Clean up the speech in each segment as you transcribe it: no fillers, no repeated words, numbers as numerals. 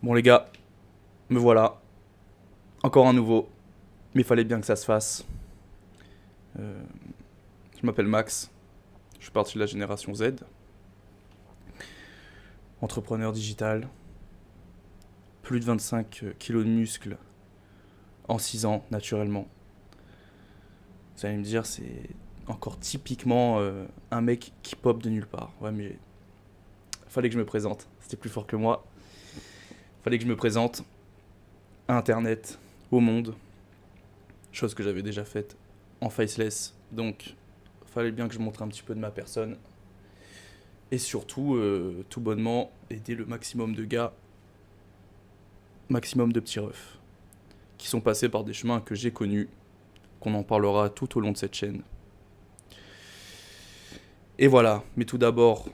Bon les gars, me voilà. Encore un nouveau. Mais il fallait bien que ça se fasse. Euh, je m'appelle Max. Je suis parti de la génération Z. Entrepreneur digital. Plus de 25 kilos de muscles en 6 ans, naturellement. Vous allez me dire, c'est encore typiquement un mec qui pop de nulle part. Ouais, mais fallait que je me présente. C'était plus fort que moi. Fallait que je me présente à Internet, au monde. Chose que j'avais déjà faite en faceless. Donc, fallait bien que je montre un petit peu de ma personne. Et surtout, tout bonnement, aider le maximum de gars, maximum de petits refs, qui sont passés par des chemins que j'ai connus, qu'on en parlera tout au long de cette chaîne. Et voilà, mais tout d'abord,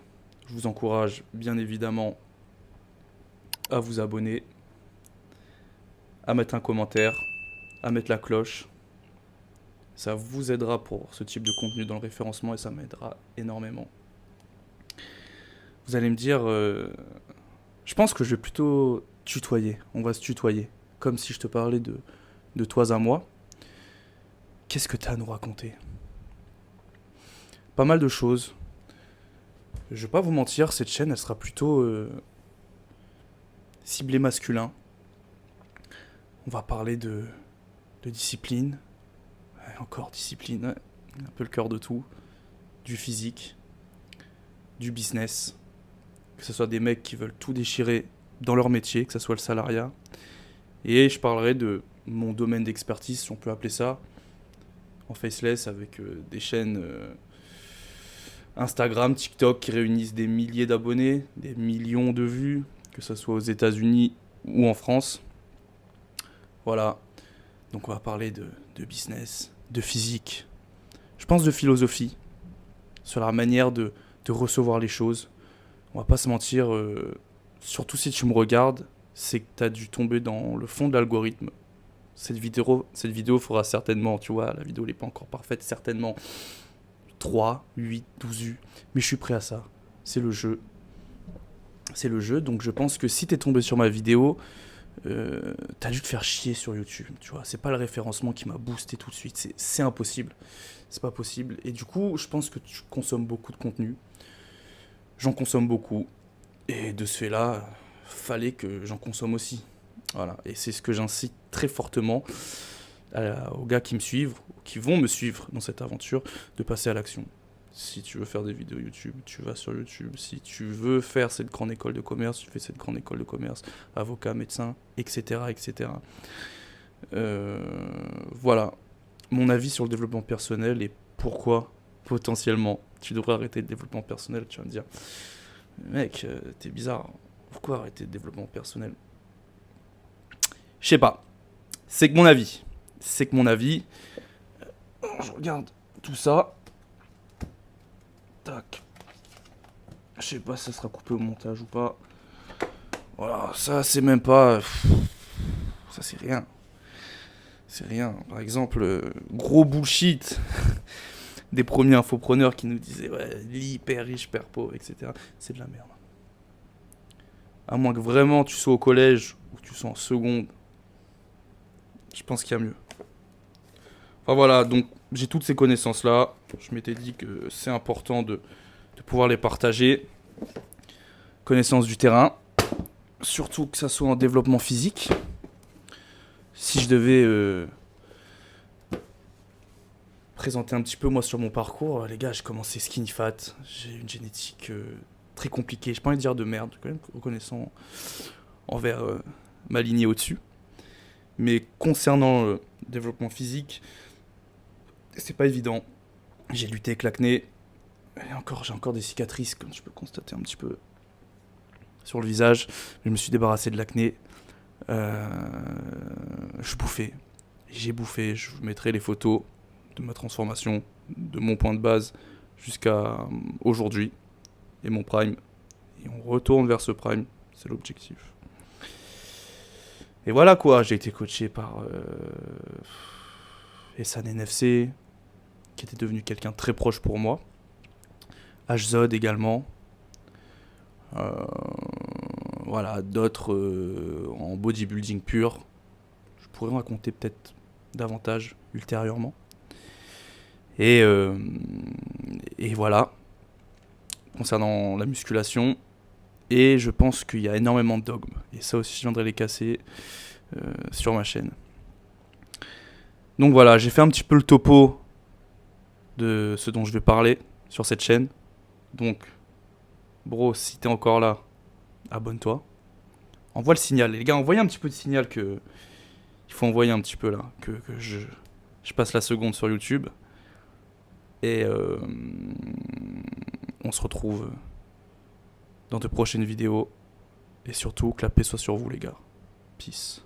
je vous encourage bien évidemment à vous abonner, à mettre un commentaire, à mettre la cloche. Ça vous aidera pour ce type de contenu dans le référencement et ça m'aidera énormément. Vous allez me dire, je pense que je vais plutôt tutoyer. On va se tutoyer, comme si je te parlais de toi à moi. Qu'est-ce que tu as à nous raconter? Pas mal de choses. Je vais pas vous mentir, cette chaîne, elle sera plutôt ciblée masculin. On va parler de discipline. Ouais, encore discipline, ouais. Un peu le cœur de tout. Du physique, du business. Que ce soit des mecs qui veulent tout déchirer dans leur métier, que ce soit le salariat. Et je parlerai de mon domaine d'expertise, si on peut appeler ça, en faceless, avec des chaînes Instagram, TikTok qui réunissent des milliers d'abonnés, des millions de vues, que ce soit aux États-Unis ou en France. Voilà. Donc on va parler de business, de physique, je pense de philosophie, sur la manière de recevoir les choses. On va pas se mentir, surtout si tu me regardes, c'est que tu as dû tomber dans le fond de l'algorithme. Cette vidéo fera certainement, tu vois, la vidéo n'est pas encore parfaite, certainement 3, 8, 12 vues. Mais je suis prêt à ça. C'est le jeu. C'est le jeu, donc je pense que si t'es tombé sur ma vidéo, t'as dû te faire chier sur YouTube, tu vois. C'est pas le référencement qui m'a boosté tout de suite, c'est impossible. C'est pas possible. Et du coup, je pense que tu consommes beaucoup de contenu. J'en consomme beaucoup. Et de ce fait-là, fallait que j'en consomme aussi. Voilà. Et c'est ce que j'incite très fortement aux gars qui me suivent, ou qui vont me suivre dans cette aventure, de passer à l'action. Si tu veux faire des vidéos YouTube, tu vas sur YouTube. Si tu veux faire cette grande école de commerce, tu fais cette grande école de commerce, avocat, médecin, etc. etc. Voilà mon avis sur le développement personnel et pourquoi potentiellement tu devrais arrêter le développement personnel. Tu vas me dire, mec, t'es bizarre, pourquoi arrêter le développement personnel? Je sais pas, c'est que mon avis. C'est que mon avis. Je regarde tout ça. Tac. Je sais pas si ça sera coupé au montage ou pas. Voilà, ça c'est même pas. Ça c'est rien. C'est rien. Par exemple, gros bullshit des premiers infopreneurs qui nous disaient ouais, hyper riche, hyper pauvre, etc. C'est de la merde. À moins que vraiment tu sois au collège ou tu sois en seconde, je pense qu'il y a mieux. Enfin voilà, donc j'ai toutes ces connaissances-là. Je m'étais dit que c'est important de pouvoir les partager. Connaissance du terrain, surtout que ça soit en développement physique. Si je devais présenter un petit peu moi sur mon parcours, les gars, j'ai commencé skinny fat. J'ai une génétique très compliquée. Je pas envie de dire de merde, quand même reconnaissant envers ma lignée au-dessus. Mais concernant le développement physique, c'est pas évident. J'ai lutté avec l'acné. Et encore, j'ai encore des cicatrices, comme tu peux constater un petit peu sur le visage. Je me suis débarrassé de l'acné. Je bouffais. J'ai bouffé. Je vous mettrai les photos de ma transformation, de mon point de base jusqu'à aujourd'hui et mon prime. Et on retourne vers ce prime. C'est l'objectif. Et voilà quoi, j'ai été coaché par Essan NFC, qui était devenu quelqu'un de très proche pour moi. HZOD également. voilà, d'autres en bodybuilding pur. Je pourrais en raconter peut-être davantage ultérieurement. Et voilà, concernant la musculation. Et je pense qu'il y a énormément de dogmes. Et ça aussi, je viendrai les casser sur ma chaîne. Donc voilà, j'ai fait un petit peu le topo de ce dont je vais parler sur cette chaîne. Donc, bro, si t'es encore là, abonne-toi. Envoie le signal. Les gars, envoyez un petit peu de signal que... Il faut envoyer un petit peu là. Que je passe la seconde sur YouTube. Et on se retrouve dans de prochaines vidéos. Et surtout, que la paix soit sur vous, les gars. Peace.